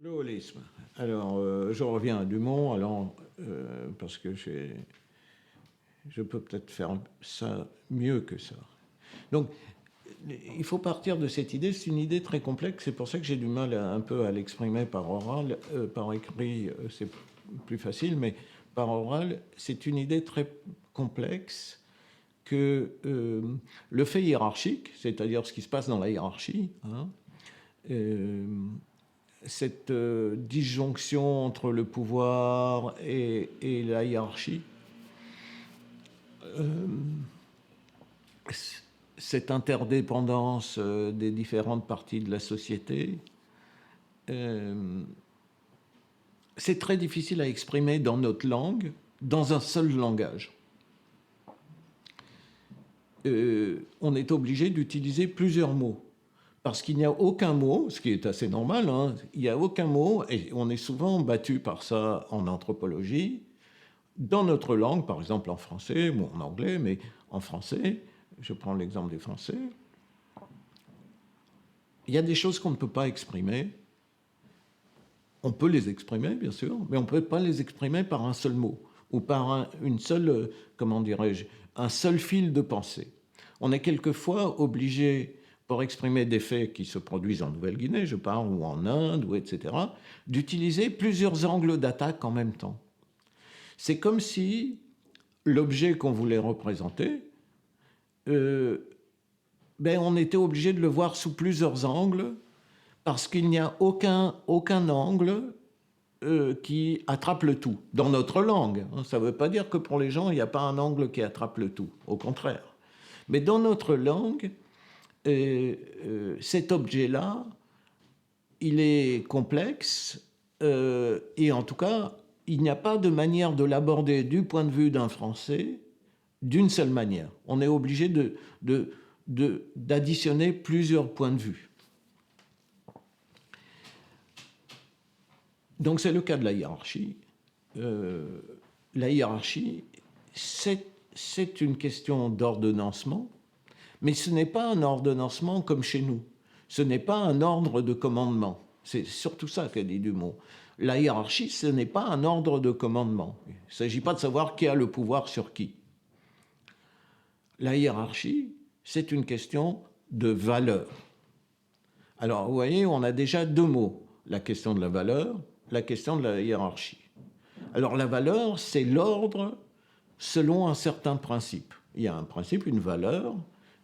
Le holisme. Alors, je reviens à Dumont, alors, parce que je peux peut-être faire ça mieux que ça. Donc, il faut partir de cette idée. C'est une idée très complexe. C'est pour ça que j'ai du mal un peu à l'exprimer par oral. Par écrit, c'est plus facile, mais par oral, c'est une idée très complexe que le fait hiérarchique, c'est-à-dire ce qui se passe dans la hiérarchie, hein, cette disjonction entre le pouvoir et la hiérarchie, cette interdépendance des différentes parties de la société, c'est très difficile à exprimer dans notre langue, dans un seul langage. On est obligé d'utiliser plusieurs mots. Parce qu'il n'y a aucun mot, ce qui est assez normal, hein, il n'y a aucun mot, et on est souvent battu par ça en anthropologie, dans notre langue, par exemple en français, ou en anglais, mais en français, je prends l'exemple des Français, il y a des choses qu'on ne peut pas exprimer. On peut les exprimer, bien sûr, mais on ne peut pas les exprimer par un seul mot, ou par une seule, comment dirais-je, un seul fil de pensée. On est quelquefois obligé, pour exprimer des faits qui se produisent en Nouvelle-Guinée, je parle, ou en Inde, ou etc., d'utiliser plusieurs angles d'attaque en même temps. C'est comme si l'objet qu'on voulait représenter, on était obligé de le voir sous plusieurs angles, parce qu'il n'y a aucun angle qui attrape le tout, dans notre langue. Ça ne veut pas dire que pour les gens, il n'y a pas un angle qui attrape le tout, au contraire. Mais dans notre langue, cet objet-là, il est complexe, et en tout cas, il n'y a pas de manière de l'aborder du point de vue d'un Français d'une seule manière. On est obligé d'additionner plusieurs points de vue. Donc c'est le cas de la hiérarchie. La hiérarchie, c'est une question d'ordonnancement, mais ce n'est pas un ordonnancement comme chez nous. Ce n'est pas un ordre de commandement. C'est surtout ça qu'a dit Dumont. La hiérarchie, ce n'est pas un ordre de commandement. Il ne s'agit pas de savoir qui a le pouvoir sur qui. La hiérarchie, c'est une question de valeur. Alors, vous voyez, on a déjà deux mots. La question de la valeur, la question de la hiérarchie. Alors, la valeur, c'est l'ordre selon un certain principe. Il y a un principe, une valeur,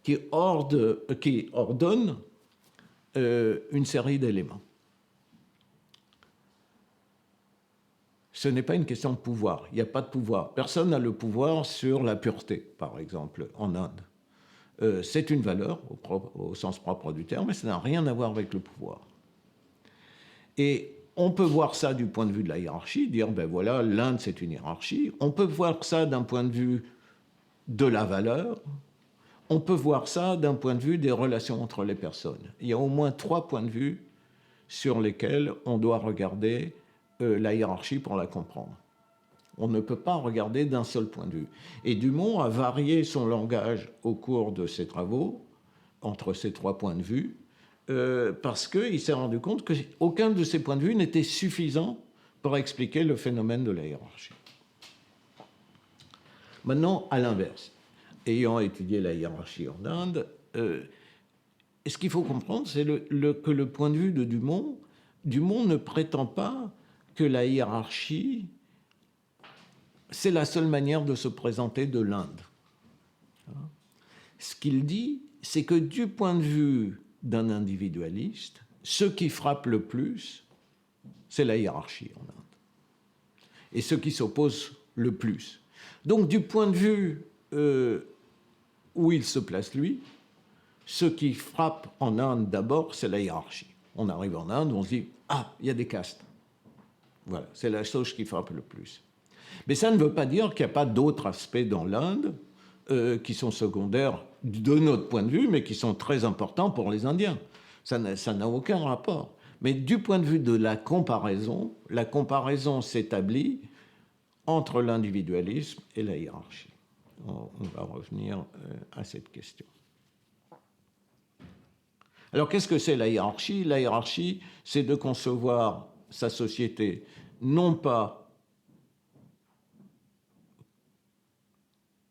qui ordonne une série d'éléments. Ce n'est pas une question de pouvoir. Il n'y a pas de pouvoir. Personne n'a le pouvoir sur la pureté, par exemple, en Inde. C'est une valeur, au sens propre du terme, mais ça n'a rien à voir avec le pouvoir. Et on peut voir ça du point de vue de la hiérarchie, dire, ben voilà, l'Inde, c'est une hiérarchie. On peut voir ça d'un point de vue de la valeur. On peut voir ça d'un point de vue des relations entre les personnes. Il y a au moins 3 points de vue sur lesquels on doit regarder la hiérarchie pour la comprendre. On ne peut pas regarder d'un seul point de vue. Et Dumont a varié son langage au cours de ses travaux, entre ces 3 points de vue, parce qu'il s'est rendu compte qu'aucun de ces points de vue n'était suffisant pour expliquer le phénomène de la hiérarchie. Maintenant, à l'inverse, ayant étudié la hiérarchie en Inde, ce qu'il faut comprendre, c'est que le point de vue de Dumont ne prétend pas que la hiérarchie, c'est la seule manière de se présenter de l'Inde. Ce qu'il dit, c'est que du point de vue d'un individualiste, ce qui frappe le plus, c'est la hiérarchie en Inde. Et ce qui s'oppose le plus. Donc, du point de vue où il se place, lui, ce qui frappe en Inde d'abord, c'est la hiérarchie. On arrive en Inde, on se dit « Ah, il y a des castes ». Voilà, c'est la chose qui frappe le plus. Mais ça ne veut pas dire qu'il n'y a pas d'autres aspects dans l'Inde qui sont secondaires de notre point de vue, mais qui sont très importants pour les Indiens. Ça n'a aucun rapport. Mais du point de vue de la comparaison s'établit entre l'individualisme et la hiérarchie. On va revenir à cette question. Alors, qu'est-ce que c'est la hiérarchie? La hiérarchie, c'est de concevoir sa société non pas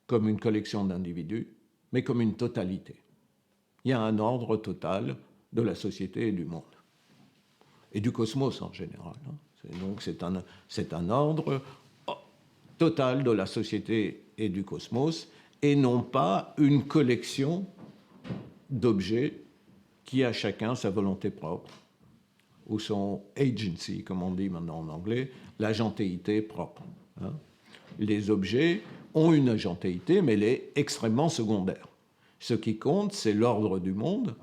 comme une collection d'individus, mais comme une totalité. Il y a un ordre total de la société et du monde, et du cosmos en général. Donc c'est un ordre total de la société et du cosmos, et non pas une collection d'objets qui a chacun sa volonté propre, ou son agency, comme on dit maintenant en anglais, l'agentéité propre. Les objets ont une agentéité, mais elle est extrêmement secondaire. Ce qui compte, c'est l'ordre du monde.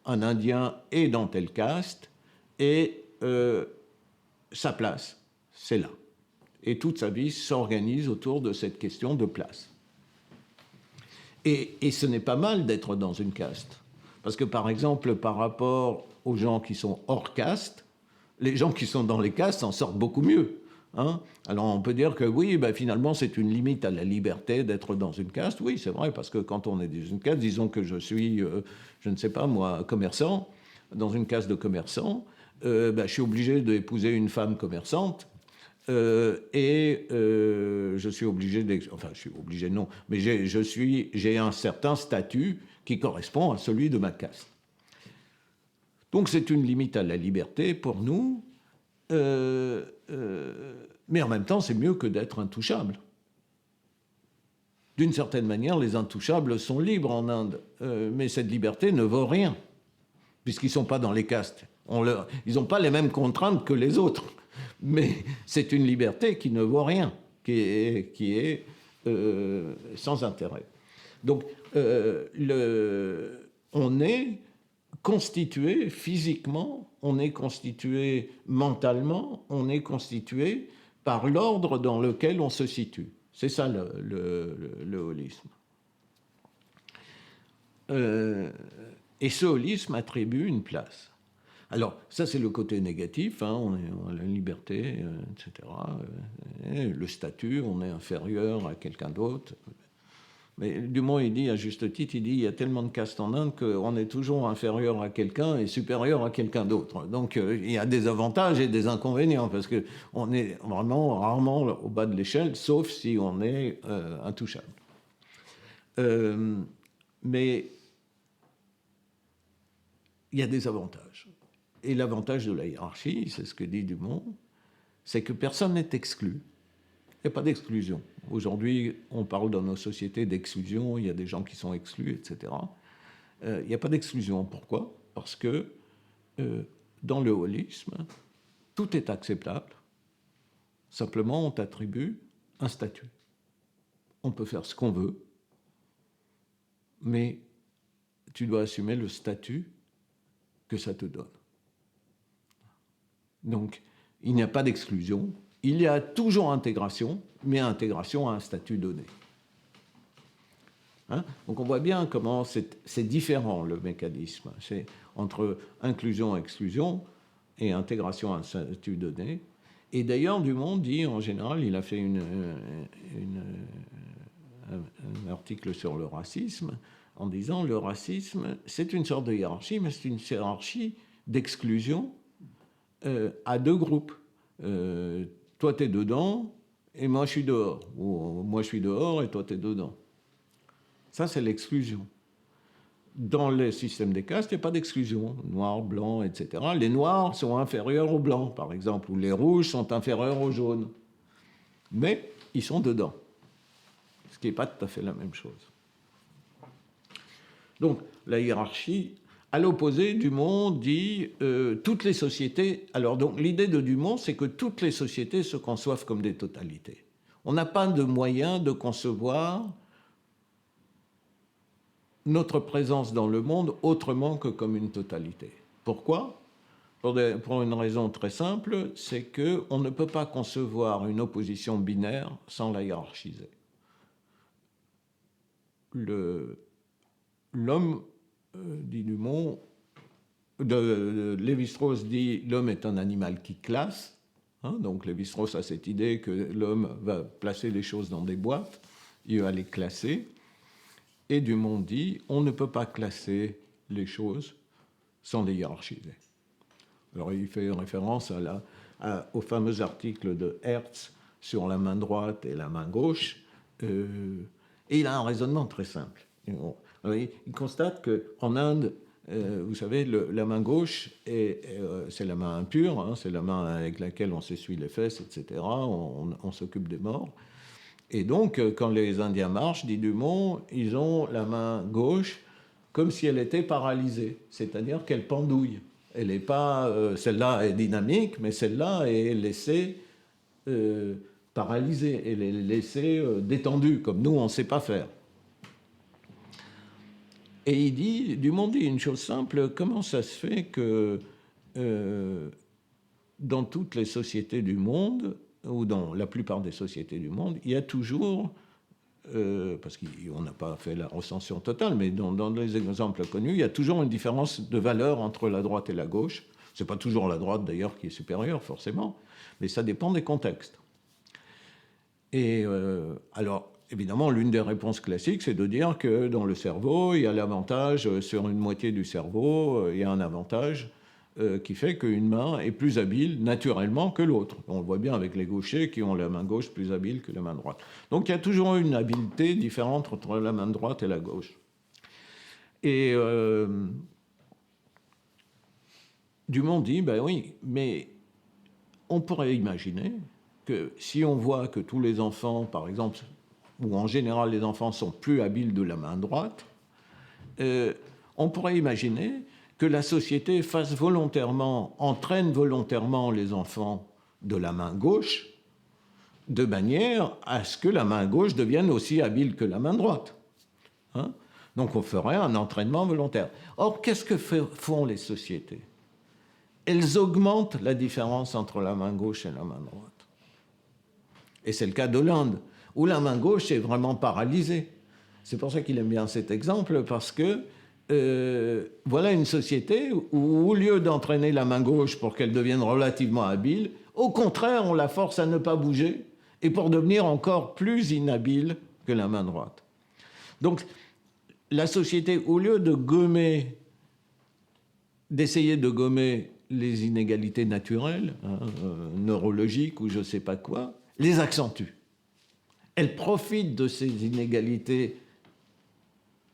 Un Indien est dans telle caste, et sa place, c'est là. Et toute sa vie s'organise autour de cette question de place. Et ce n'est pas mal d'être dans une caste. Parce que, par exemple, par rapport aux gens qui sont hors caste, les gens qui sont dans les castes s'en sortent beaucoup mieux. Alors on peut dire que oui, finalement, c'est une limite à la liberté d'être dans une caste. Oui, c'est vrai, parce que quand on est dans une caste, disons que je suis, je ne sais pas moi, commerçant, dans une caste de commerçant, je suis obligé d'épouser une femme commerçante. Je suis obligé, enfin je suis obligé non, mais j'ai un certain statut qui correspond à celui de ma caste. Donc c'est une limite à la liberté pour nous, mais en même temps c'est mieux que d'être intouchable. D'une certaine manière, les intouchables sont libres en Inde, mais cette liberté ne vaut rien, puisqu'ils ne sont pas dans les castes. Ils n'ont pas les mêmes contraintes que les autres. Mais c'est une liberté qui ne vaut rien, qui est sans intérêt. Donc, on est constitué physiquement, on est constitué mentalement, on est constitué par l'ordre dans lequel on se situe. C'est ça le holisme. Et ce holisme attribue une place. Alors, ça, c'est le côté négatif, on a la liberté, etc. Le statut, on est inférieur à quelqu'un d'autre. Mais Dumont, il dit, à juste titre, il dit, il y a tellement de castes en Inde qu'on est toujours inférieur à quelqu'un et supérieur à quelqu'un d'autre. Donc, il y a des avantages et des inconvénients, parce qu'on est vraiment rarement au bas de l'échelle, sauf si on est intouchable. Mais il y a des avantages. Et l'avantage de la hiérarchie, c'est ce que dit Dumont, c'est que personne n'est exclu. Il n'y a pas d'exclusion. Aujourd'hui, on parle dans nos sociétés d'exclusion, il y a des gens qui sont exclus, etc. Il n'y a pas d'exclusion. Pourquoi? Parce que dans le holisme, tout est acceptable. Simplement, on t'attribue un statut. On peut faire ce qu'on veut, mais tu dois assumer le statut que ça te donne. Donc, il n'y a pas d'exclusion. Il y a toujours intégration, mais intégration à un statut donné. Donc, on voit bien comment c'est différent, le mécanisme. C'est entre inclusion, exclusion et intégration à un statut donné. Et d'ailleurs, Dumont dit, en général, il a fait un article sur le racisme, en disant le racisme, c'est une sorte de hiérarchie, mais c'est une hiérarchie d'exclusion à deux groupes. Toi, tu es dedans et moi, je suis dehors. Ou moi, je suis dehors et toi, tu es dedans. Ça, c'est l'exclusion. Dans le système des castes, il n'y a pas d'exclusion. Noir, blanc, etc. Les noirs sont inférieurs aux blancs, par exemple, ou les rouges sont inférieurs aux jaunes. Mais ils sont dedans. Ce qui n'est pas tout à fait la même chose. Donc, la hiérarchie... À l'opposé, Dumont dit toutes les sociétés... Alors, donc, l'idée de Dumont, c'est que toutes les sociétés se conçoivent comme des totalités. On n'a pas de moyen de concevoir notre présence dans le monde autrement que comme une totalité. Pourquoi? Pour une raison très simple, c'est qu'on ne peut pas concevoir une opposition binaire sans la hiérarchiser. L'homme... dit Dumont, Lévi-Strauss dit l'homme est un animal qui classe, Donc Lévi-Strauss a cette idée que l'homme va placer les choses dans des boîtes, il va les classer. Et Dumont dit, on ne peut pas classer les choses sans les hiérarchiser. Alors il fait référence au fameux article de Hertz sur la main droite et la main gauche, et il a un raisonnement très simple. Alors, il constate qu'en Inde, vous savez, la main gauche, c'est la main impure, c'est la main avec laquelle on s'essuie les fesses, etc., on s'occupe des morts. Et donc, quand les Indiens marchent, dit Dumont, ils ont la main gauche comme si elle était paralysée, c'est-à-dire qu'elle pendouille. Elle n'est pas, celle-là est dynamique, mais celle-là est laissée paralysée, elle est laissée détendue, comme nous, on ne sait pas faire. Et Dumont dit une chose simple, comment ça se fait que dans toutes les sociétés du monde, ou dans la plupart des sociétés du monde, il y a toujours, parce qu'on n'a pas fait la recension totale, mais dans les exemples connus, il y a toujours une différence de valeur entre la droite et la gauche. Ce n'est pas toujours la droite, d'ailleurs, qui est supérieure, forcément, mais ça dépend des contextes. Et alors, évidemment, l'une des réponses classiques, c'est de dire que dans le cerveau, il y a l'avantage, sur une moitié du cerveau, il y a un avantage qui fait qu'une main est plus habile naturellement que l'autre. On le voit bien avec les gauchers qui ont la main gauche plus habile que la main droite. Donc il y a toujours une habileté différente entre la main droite et la gauche. Et Dumont dit, ben oui, mais on pourrait imaginer que si on voit que tous les enfants, par exemple, ou en général les enfants sont plus habiles de la main droite, on pourrait imaginer que la société entraîne volontairement les enfants de la main gauche, de manière à ce que la main gauche devienne aussi habile que la main droite. Donc on ferait un entraînement volontaire. Or, qu'est-ce que font les sociétés? Elles augmentent la différence entre la main gauche et la main droite. Et c'est le cas de l'Inde, où la main gauche est vraiment paralysée. C'est pour ça qu'il aime bien cet exemple, parce que voilà une société où, au lieu d'entraîner la main gauche pour qu'elle devienne relativement habile, au contraire, on la force à ne pas bouger et pour devenir encore plus inhabile que la main droite. Donc, la société, au lieu d'essayer de gommer les inégalités naturelles, neurologiques ou je ne sais pas quoi, les accentue. Elle profite de ces inégalités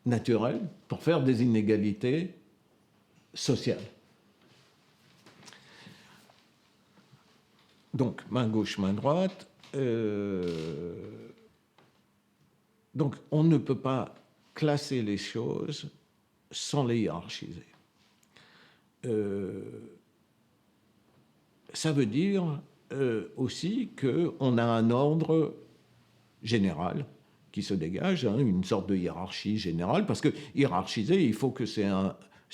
naturelles pour faire des inégalités sociales. Donc, main gauche, main droite. Donc, on ne peut pas classer les choses sans les hiérarchiser. Ça veut dire aussi qu'on a un ordre général qui se dégage, une sorte de hiérarchie générale, parce que hiérarchiser, il faut que c'est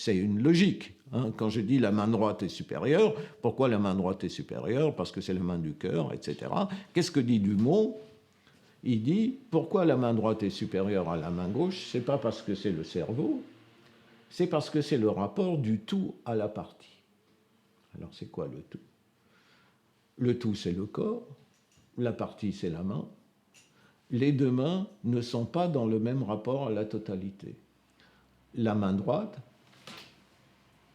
une logique. Quand je dis la main droite est supérieure, pourquoi la main droite est supérieure? Parce que c'est la main du cœur, etc. Qu'est-ce que dit Dumont? Il dit, pourquoi la main droite est supérieure à la main gauche? C'est pas parce que c'est le cerveau, c'est parce que c'est le rapport du tout à la partie. Alors c'est quoi le tout? Le tout, c'est le corps, la partie, c'est la main. Les deux mains ne sont pas dans le même rapport à la totalité. La main droite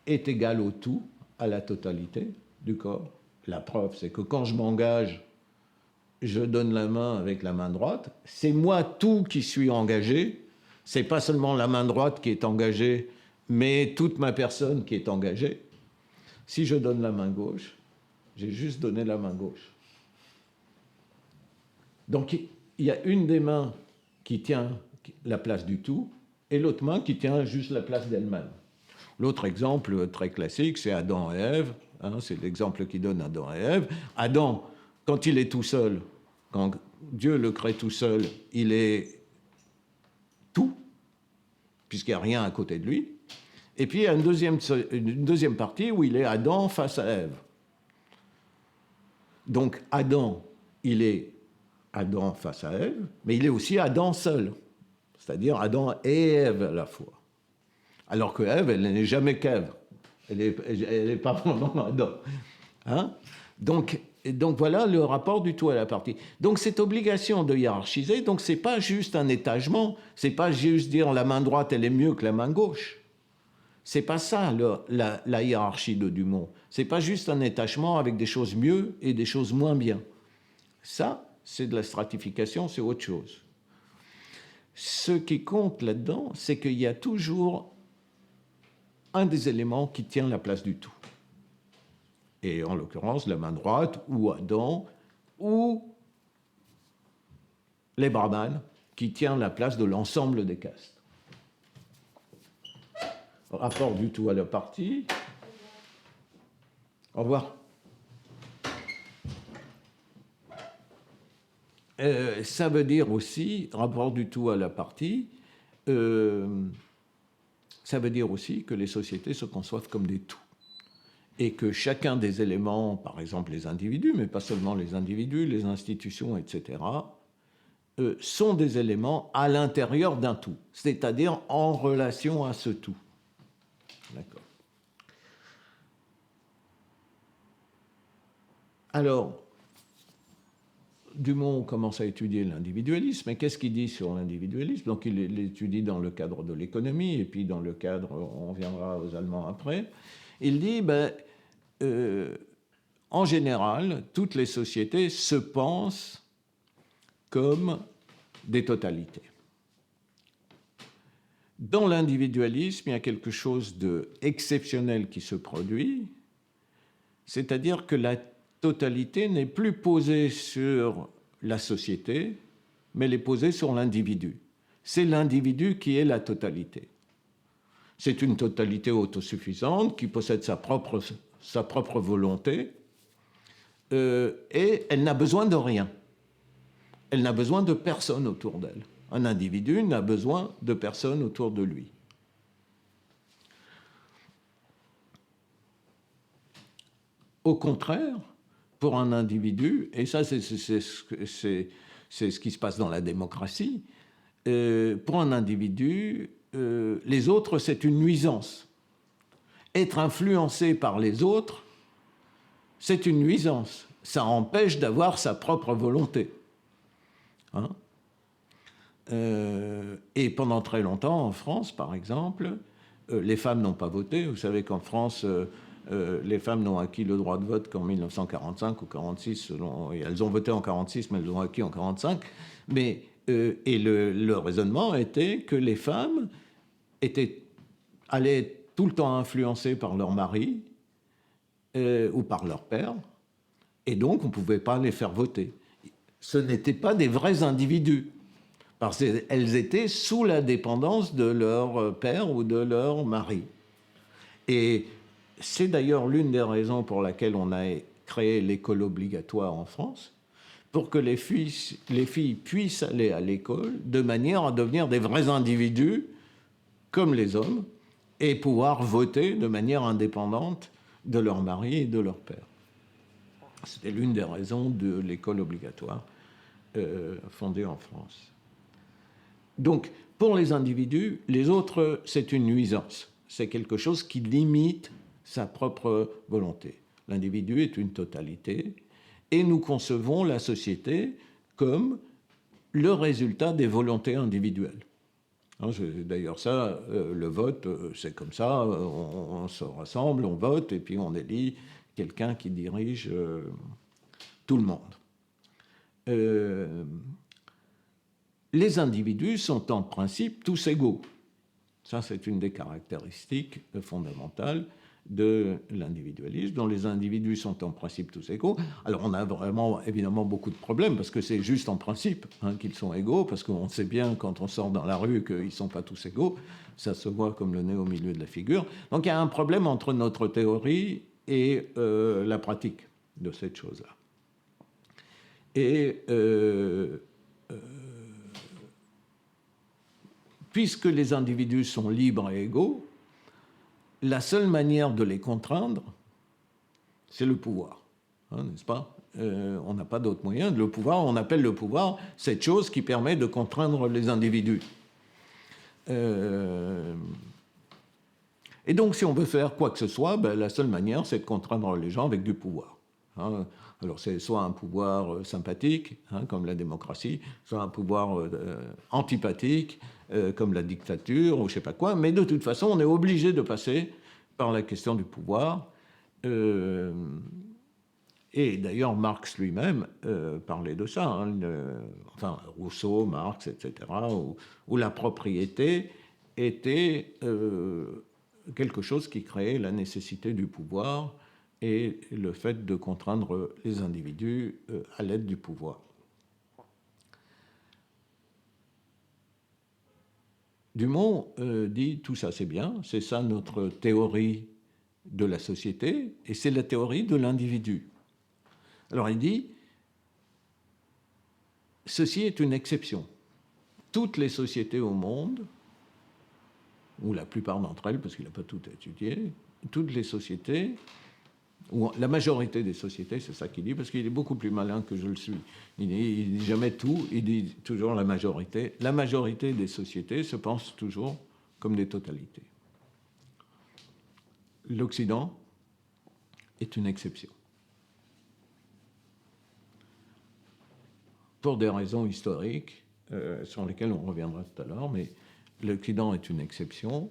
est égale au tout, à la totalité du corps. La preuve, c'est que quand je m'engage, je donne la main avec la main droite. C'est moi tout qui suis engagé. C'est pas seulement la main droite qui est engagée, mais toute ma personne qui est engagée. Si je donne la main gauche, j'ai juste donné la main gauche. Donc, il y a une des mains qui tient la place du tout et l'autre main qui tient juste la place d'elle-même. L'autre exemple très classique, c'est Adam et Ève. C'est l'exemple qui donne Adam et Ève. Adam, quand il est tout seul, quand Dieu le crée tout seul, il est tout, puisqu'il n'y a rien à côté de lui. Et puis il y a une deuxième partie où il est Adam face à Ève. Donc Adam, il est Adam face à Ève, mais il est aussi Adam seul, c'est-à-dire Adam et Ève à la fois. Alors que Ève, elle n'est jamais qu'Ève, elle n'est pas vraiment Adam. Donc Et donc voilà le rapport du tout à la partie. Donc cette obligation de hiérarchiser, donc c'est pas juste un étagement, c'est pas juste dire la main droite elle est mieux que la main gauche. C'est pas ça la hiérarchie de Dumont. C'est pas juste un étagement avec des choses mieux et des choses moins bien. Ça, c'est de la stratification, c'est autre chose. Ce qui compte là-dedans, c'est qu'il y a toujours un des éléments qui tient la place du tout. Et en l'occurrence, la main droite, ou Adam, ou les brahmanes, qui tient la place de l'ensemble des castes. Rapport du tout à la partie. Au revoir. Ça veut dire aussi, rapport du tout à la partie, ça veut dire aussi que les sociétés se conçoivent comme des tout. Et que chacun des éléments, par exemple les individus, mais pas seulement les individus, les institutions, etc., sont des éléments à l'intérieur d'un tout, c'est-à-dire en relation à ce tout. D'accord. Alors, Dumont commence à étudier l'individualisme. Et qu'est-ce qu'il dit sur l'individualisme? Donc, il l'étudie dans le cadre de l'économie, et puis dans le cadre, on viendra aux Allemands après. Il dit, en général, toutes les sociétés se pensent comme des totalités. Dans l'individualisme, il y a quelque chose d'exceptionnel qui se produit, c'est-à-dire que la totalité n'est plus posée sur la société, mais elle est posée sur l'individu. C'est l'individu qui est la totalité. C'est une totalité autosuffisante qui possède sa propre volonté et elle n'a besoin de rien. Elle n'a besoin de personne autour d'elle. Un individu n'a besoin de personne autour de lui. Au contraire, pour un individu, et ça c'est ce qui se passe dans la démocratie, pour un individu, les autres c'est une nuisance. Être influencé par les autres, c'est une nuisance. Ça empêche d'avoir sa propre volonté. Hein? Et pendant très longtemps, en France, par exemple, les femmes n'ont pas voté. Vous savez qu'en France, les femmes n'ont acquis le droit de vote qu'en 1945 ou 1946. Elles ont voté en 1946, mais elles l'ont acquis en 1945. Et le raisonnement était que les femmes allaient être tout le temps influencées par leur mari ou par leur père, et donc on ne pouvait pas les faire voter. Ce n'étaient pas des vrais individus, parce qu'elles étaient sous la dépendance de leur père ou de leur mari. Et c'est d'ailleurs l'une des raisons pour laquelle on a créé l'école obligatoire en France, pour que les filles puissent aller à l'école de manière à devenir des vrais individus, comme les hommes, et pouvoir voter de manière indépendante de leur mari et de leur père. C'était l'une des raisons de l'école obligatoire fondée en France. Donc, pour les individus, les autres, c'est une nuisance. C'est quelque chose qui limite sa propre volonté. L'individu est une totalité, et nous concevons la société comme le résultat des volontés individuelles. D'ailleurs, ça, le vote, c'est comme ça, on se rassemble, on vote, et puis on élit quelqu'un qui dirige tout le monde. Les individus sont en principe tous égaux. Ça, c'est une des caractéristiques fondamentales de l'individualisme, dont les individus sont en principe tous égaux. Alors on a vraiment évidemment beaucoup de problèmes, parce que c'est juste en principe qu'ils sont égaux, parce qu'on sait bien quand on sort dans la rue qu'ils ne sont pas tous égaux, ça se voit comme le nez au milieu de la figure. Donc il y a un problème entre notre théorie et la pratique de cette chose-là. Et puisque les individus sont libres et égaux, la seule manière de les contraindre, c'est le pouvoir, n'est-ce pas? On n'a pas d'autre moyen. Le pouvoir, on appelle le pouvoir cette chose qui permet de contraindre les individus. Et donc, si on veut faire quoi que ce soit, la seule manière, c'est de contraindre les gens avec du pouvoir. Alors c'est soit un pouvoir sympathique, hein, comme la démocratie, soit un pouvoir antipathique, comme la dictature, ou je ne sais pas quoi, mais de toute façon, on est obligé de passer par la question du pouvoir. Et d'ailleurs, Marx lui-même parlait de ça, hein, enfin Rousseau, Marx, etc., où la propriété était quelque chose qui créait la nécessité du pouvoir et le fait de contraindre les individus à l'aide du pouvoir. Dumont dit tout ça c'est bien, c'est ça notre théorie de la société et c'est la théorie de l'individu. Alors il dit, ceci est une exception. Toutes les sociétés au monde, ou la plupart d'entre elles, parce qu'il n'a pas tout étudié, toutes les sociétés, ou la majorité des sociétés, c'est ça qu'il dit, parce qu'il est beaucoup plus malin que je le suis. Il dit jamais tout, il dit toujours la majorité. La majorité des sociétés se pensent toujours comme des totalités. L'Occident est une exception. Pour des raisons historiques, sur lesquelles on reviendra tout à l'heure, mais l'Occident est une exception.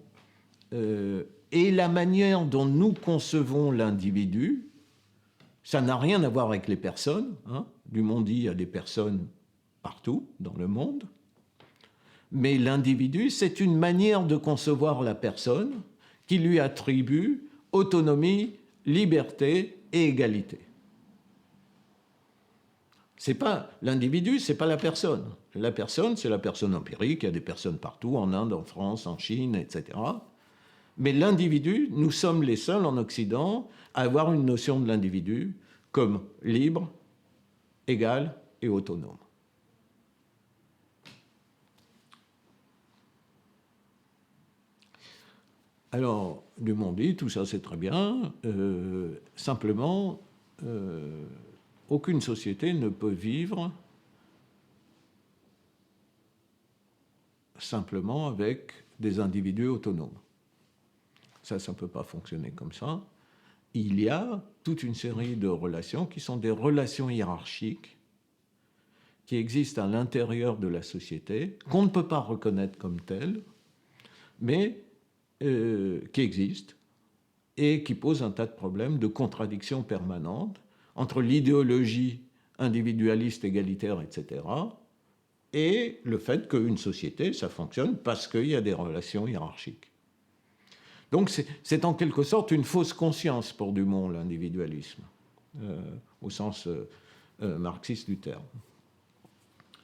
Et la manière dont nous concevons l'individu, ça n'a rien à voir avec les personnes. Hein. Dumont dit qu'il y a des personnes partout dans le monde. Mais l'individu, c'est une manière de concevoir la personne qui lui attribue autonomie, liberté et égalité. C'est pas l'individu, c'est pas la personne. La personne, c'est la personne empirique. Il y a des personnes partout, en Inde, en France, en Chine, etc. Mais l'individu, nous sommes les seuls en Occident à avoir une notion de l'individu comme libre, égal et autonome. Alors, Dumont dit, tout ça c'est très bien, simplement, aucune société ne peut vivre simplement avec des individus autonomes. Ça ne peut pas fonctionner comme ça. Il y a toute une série de relations qui sont des relations hiérarchiques qui existent à l'intérieur de la société, qu'on ne peut pas reconnaître comme telles, mais qui existent et qui posent un tas de problèmes de contradictions permanentes entre l'idéologie individualiste, égalitaire, etc., et le fait qu'une société, ça fonctionne parce qu'il y a des relations hiérarchiques. Donc c'est en quelque sorte une fausse conscience pour Dumont, l'individualisme, au sens marxiste du terme.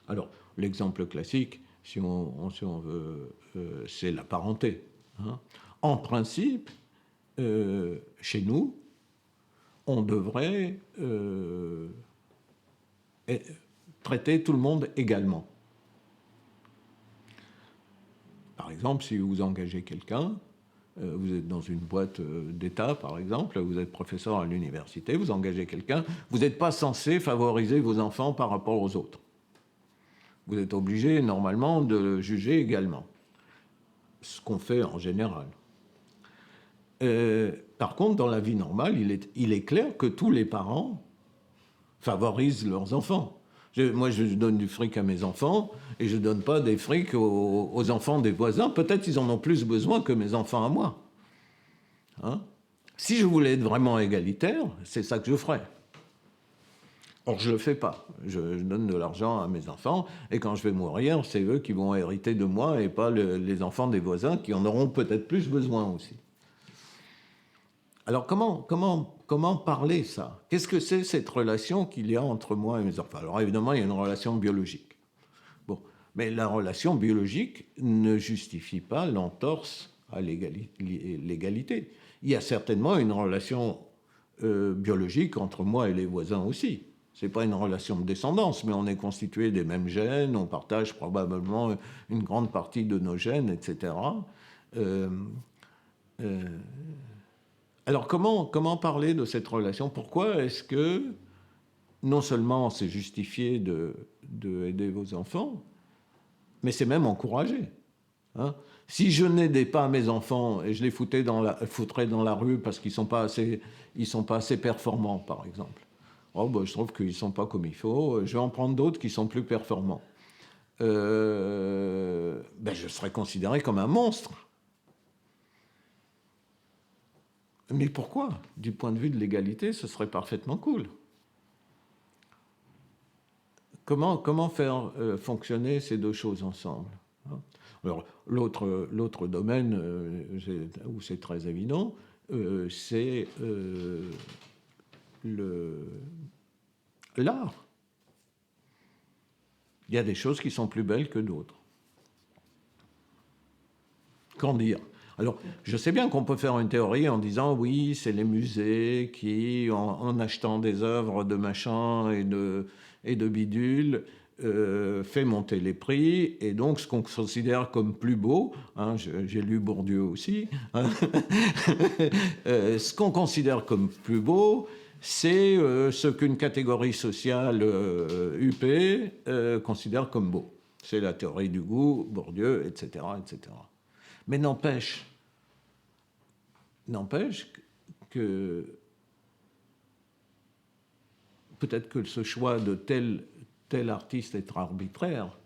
Alors, l'exemple classique, si on veut, c'est la parenté. Hein. En principe, chez nous, on devrait traiter tout le monde également. Par exemple, si vous engagez quelqu'un, vous êtes dans une boîte d'État, par exemple, vous êtes professeur à l'université, vous engagez quelqu'un, vous n'êtes pas censé favoriser vos enfants par rapport aux autres. Vous êtes obligé, normalement, de le juger également. Ce qu'on fait en général. Par contre, dans la vie normale, il est clair que tous les parents favorisent leurs enfants. Moi, je donne du fric à mes enfants et je ne donne pas des frics aux enfants des voisins. Peut-être qu'ils en ont plus besoin que mes enfants à moi. Hein? Si je voulais être vraiment égalitaire, c'est ça que je ferais. Or, je ne le fais pas. Je donne de l'argent à mes enfants et quand je vais mourir, c'est eux qui vont hériter de moi et pas les enfants des voisins qui en auront peut-être plus besoin aussi. Alors, comment parler ça? Qu'est-ce que c'est cette relation qu'il y a entre moi et mes enfants? Alors, évidemment, il y a une relation biologique. Bon, mais la relation biologique ne justifie pas l'entorse à l'égalité. Il y a certainement une relation biologique entre moi et les voisins aussi. Ce n'est pas une relation de descendance, mais on est constitué des mêmes gènes, on partage probablement une grande partie de nos gènes, etc. Alors, comment parler de cette relation? Pourquoi est-ce que, non seulement c'est justifié d'aider vos enfants, mais c'est même encouragé. Hein? Si je n'aidais pas mes enfants et je les foutrais dans la rue parce qu'ils ne sont pas assez performants, par exemple, Oh, ben, je trouve qu'ils ne sont pas comme il faut, je vais en prendre d'autres qui sont plus performants. Ben, je serais considéré comme un monstre. Mais pourquoi? Du point de vue de l'égalité, ce serait parfaitement cool. Comment faire fonctionner ces deux choses ensemble? Alors, l'autre domaine où c'est très évident, c'est l'art. Il y a des choses qui sont plus belles que d'autres. Qu'en dire? Alors, je sais bien qu'on peut faire une théorie en disant oui, c'est les musées qui, en achetant des œuvres de machin et de bidule, fait monter les prix, et donc ce qu'on considère comme plus beau, hein, j'ai lu Bourdieu aussi, hein, ce qu'on considère comme plus beau, c'est ce qu'une catégorie sociale huppée considère comme beau. C'est la théorie du goût, Bourdieu, etc., etc. Mais n'empêche que peut-être que ce choix de tel artiste est arbitraire,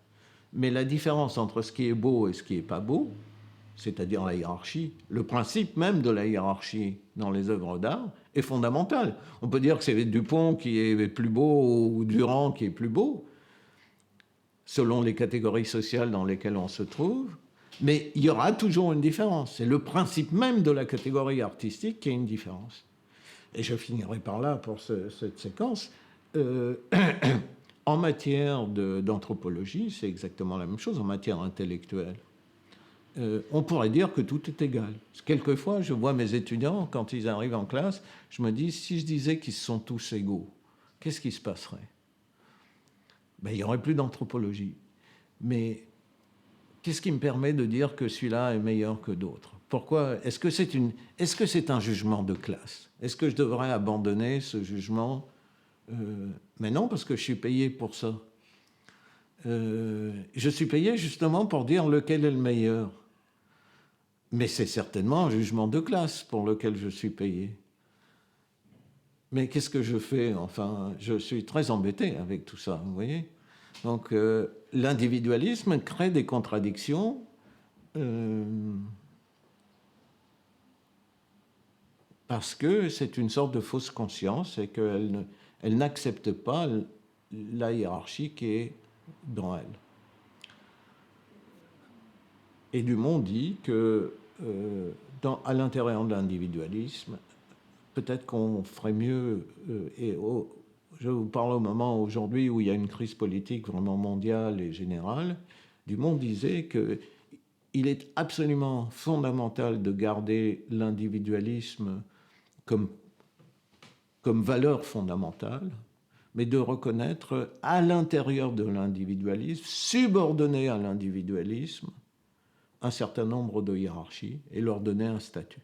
mais la différence entre ce qui est beau et ce qui n'est pas beau, c'est-à-dire la hiérarchie, le principe même de la hiérarchie dans les œuvres d'art est fondamental. On peut dire que c'est Dupont qui est plus beau ou Durand qui est plus beau, selon les catégories sociales dans lesquelles on se trouve, mais il y aura toujours une différence. C'est le principe même de la catégorie artistique qui a une différence. Et je finirai par là pour cette séquence. En matière d'anthropologie, c'est exactement la même chose, en matière intellectuelle. On pourrait dire que tout est égal. Quelquefois, je vois mes étudiants, quand ils arrivent en classe, je me dis, si je disais qu'ils sont tous égaux, qu'est-ce qui se passerait? Ben, il n'y aurait plus d'anthropologie. Mais qu'est-ce qui me permet de dire que celui-là est meilleur que d'autres? Pourquoi? Est-ce que c'est un jugement de classe? Est-ce que je devrais abandonner ce jugement? Mais non, parce que je suis payé pour ça. Je suis payé justement pour dire lequel est le meilleur. Mais c'est certainement un jugement de classe pour lequel je suis payé. Mais qu'est-ce que je fais? Enfin, je suis très embêté avec tout ça, vous voyez? Donc, l'individualisme crée des contradictions parce que c'est une sorte de fausse conscience et qu'elle n'accepte pas la hiérarchie qui est dans elle. Et Dumont dit que à l'intérieur de l'individualisme, peut-être qu'on ferait mieux, je vous parle au moment aujourd'hui où il y a une crise politique vraiment mondiale et générale, Dumont disait qu'il est absolument fondamental de garder l'individualisme comme valeur fondamentale, mais de reconnaître à l'intérieur de l'individualisme, subordonné à l'individualisme, un certain nombre de hiérarchies et leur donner un statut.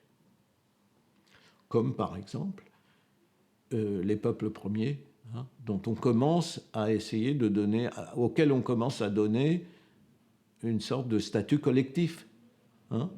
Comme par exemple les peuples premiers, hein, dont on commence à essayer de donner, auxquels on commence à donner une sorte de statut collectif. Hein.